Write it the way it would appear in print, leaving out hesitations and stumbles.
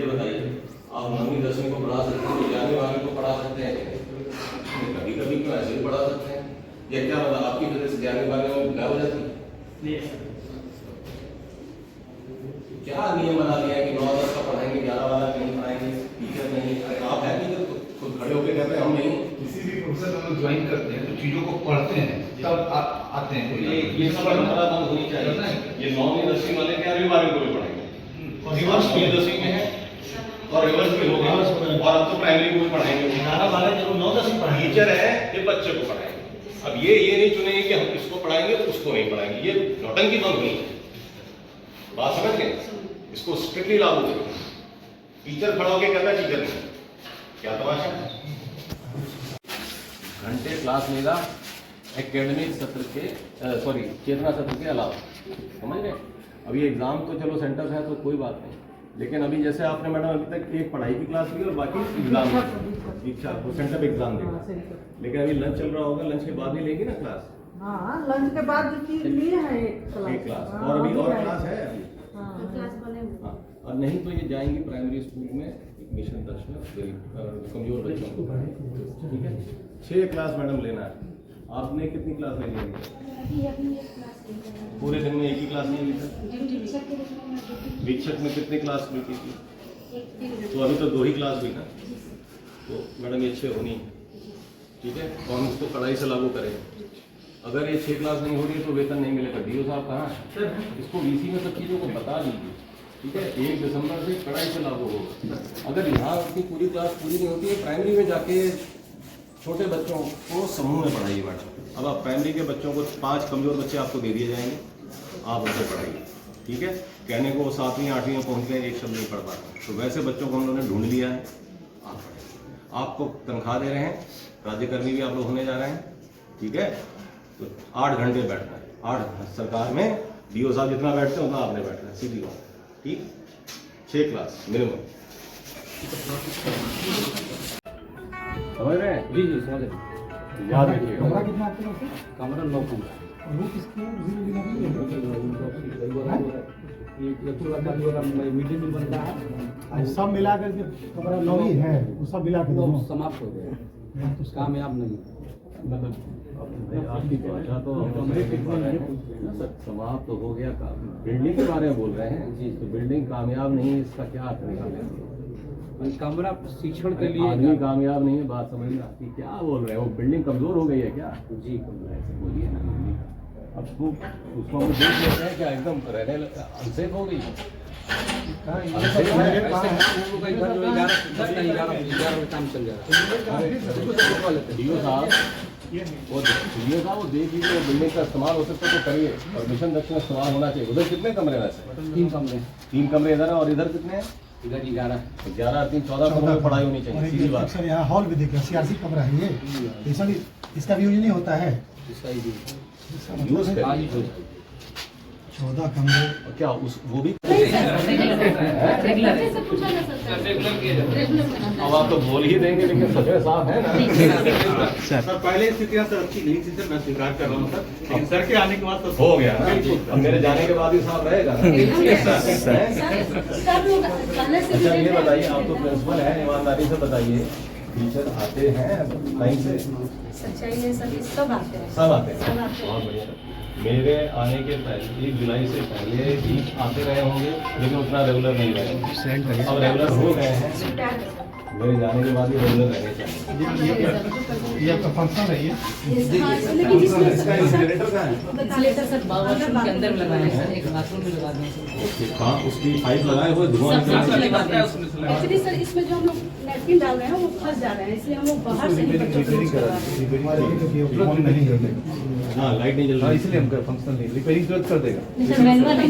ये बताइए, आप 9वीं 10वीं को पढ़ा सकते हैं, 11वीं 12वीं को पढ़ा सकते हैं, कभी कभी क्यों ऐसे भी पढ़ा सकते हैं? या क्या मतलब आपकी वजह से 11वीं 12वीं में गायब हो जाती है? क्या नियम बना दिया है कि 9 10 का पढ़ाएंगे, 11 12 नहीं पढ़ाएंगे, टीचर नहीं? अरे आप है टीचर तो खुद खड़े होकर कहते हैं हम नहीं। किसी भी प्रोफेसर हम लोग ज्वाइन करते हैं तो चीजों को पढ़ते हैं तब आते हैं। ये सब परंपरा बंद होनी चाहिए। ये 9वीं 10वीं वाले 11वीं 12वीं को भी पढ़ाएंगे और रिवर्स 9वीं 10वीं में है और रिवर्स में होगा और अब तो प्राइमरी को भी पढ़ाएंगे। 11 12 जरूर 9 10 पढ़ाएंगे। टीचर है ये बच्चे को पढ़ाएंगे। अब ये नहीं चुनेंगे कि हम इसको पढ़ाएंगे उसको नहीं पढ़ाएंगे। ये नौटंकी बंद हुई है। बात समझ गए? इसको स्ट्रिक्टली लागू करें। टीचर खड़ा होकर कहता है टीचर नहीं, क्या तमाशा है? घंटे क्लास लेगा एकेडमिक सत्र के चेतना सत्र के अलावा, समझ गए? अभी एग्जाम तो चलो सेंटर है तो कोई बात नहीं, लेकिन अभी जैसे आपने मैडम अभी तक एक पढ़ाई की क्लास ली और बाकी एग्जाम इच्छा वो सेंटर एग्जाम देगा, लेकिन अभी लंच चल रहा होगा, लंच के बाद ही लेगी ना क्लास? हाँ, लंच के बाद लिए है एक क्लास और अभी और क्लास है अभी। हाँ, और नहीं तो ये जाएंगी प्राइमरी स्कूल में मिशन टच में कमजोर बच्चों को, ठीक है? 6 क्लास मैडम लेना है। आपने कितनी क्लास लेनी है? पूरे दिन में एक ही क्लास नहीं ली था? वीक्षक में कितनी क्लास मिलती थी? तो अभी तो 2 ही क्लास हुई ना, तो मैडम ये 6 होनी है, ठीक है? और हम इसको कड़ाई से लागू करेंगे। अगर ये 6 क्लास नहीं हो रही है तो वेतन नहीं मिलेगा। डीओ साहब कहाँ है? इसको वीसी में सब चीज़ों को बता दीजिए, ठीक है? 1 दिसंबर से कड़ाई से लागू होगा। अगर यहाँ की पूरी क्लास पूरी नहीं होती है, प्राइमरी में जाके छोटे बच्चों को समूह में पढ़ाइए मैडम। अब आप प्राइमरी के बच्चों को 5 कमजोर बच्चे आपको दे दिए जाएंगे, आप उनसे पढ़ाइए, ठीक है? कहने को 7वीं 8वीं में पहुँच गए, एक शब्द नहीं पढ़ पाते, तो वैसे बच्चों को हम लोगों ने ढूंढ लिया है, आप पढ़ाइए। आपको तनख्वाह दे रहे हैं, राज्यकर्मी भी आप लोग होने जा रहे हैं, ठीक है? तो 8 घंटे बैठना है। 8 सरकार में डीओ साहब जितना बैठते हैं उतना आपने बैठना है, सीधी बात, ठीक? 6 क्लास मिनिमम। समझ रहे हैं? जी समझ रहे। याद रखिएगा। कमरा कितना आते हैं? कमरा 9 कमरा। मीटिंग बन रहा है, सब मिला करके कमरा 9 ही है, वो सब मिला के वो समाप्त हो गया, कामयाब नहीं। मतलब आपकी भाषा तो समाप्त तो हो गया काम। बिल्डिंग के बारे में बोल रहे हैं जी, तो बिल्डिंग कामयाब नहीं है, इसका क्या अर्थ निकालेंगे? कमरा शिक्षण के लिए आदमी कामयाब नहीं है, बात समझ में आती? क्या बोल रहे हैं? वो बिल्डिंग कमजोर हो गई है क्या? जी कमरा ऐसे बोलिए ना। अब उसको हम देख लेते हैं क्या एकदम रहने अनसेफ हो गई? काम चल जाएगा। डीओ साहब वो देख लीजिए, बिल्डिंग का इस्तेमाल हो सकता है तो करिए, और मिशन दक्षिण इस्तेमाल होना चाहिए। उधर कितने कमरे वैसे? 3 कमरे। 3 कमरे इधर है और इधर कितने हैं? इधर 11 11 3 14 कमरों में पढ़ाई होनी चाहिए, सीधी बात। सर यहाँ हॉल भी देखिए, सीआरसी कमरा है ये सब, इसका भी यूज नहीं होता है। इसका ही यूज करिए। 14 कमरे और क्या उस वो भी अब आप तो बोल ही देंगे, लेकिन सच में साफ है ना? सर पहले स्थितियाँ सर अच्छी नहीं थी सर, मैं स्वीकार कर रहा हूँ सर, लेकिन सर के आने के बाद तो हो गया। अब मेरे जाने के बाद ही साफ रहेगा। अच्छा ये बताइए, आप तो प्रिंसिपल हैं, ईमानदारी से बताइए, टीचर आते हैं टाइम से? सच्चाई है सर, सब आते हैं। सब आते हैं, बहुत बढ़िया। मेरे आने के पहले 1 जुलाई से पहले भी आते रहे होंगे, लेकिन उतना रेगुलर नहीं रहे। अब रेगुलर हो गए हैं, मेरे जाने के बाद ही रेगुलर रहने चाहिए। ये आपका फंक्शन है ये? इंसुलेटर सर बाथरूम के अंदर में लगाए हैं सर, एक बाथरूम में लगा दें। कहाँ उसकी पाइप लगाए हुए धुआं एक्चुअली सर इसमें जो हम लोग नैपकिन डाल रहे हैं वो फंस जा रहे हैं, इसलिए हम लोग बाहर से ही बच्चों को यूज करवा रहे हैं। हाँ लाइट नहीं जल रही, इसलिए हम फंक्शन नहीं, रिपेयरिंग तुरंत कर देगा। सर मैनुअल है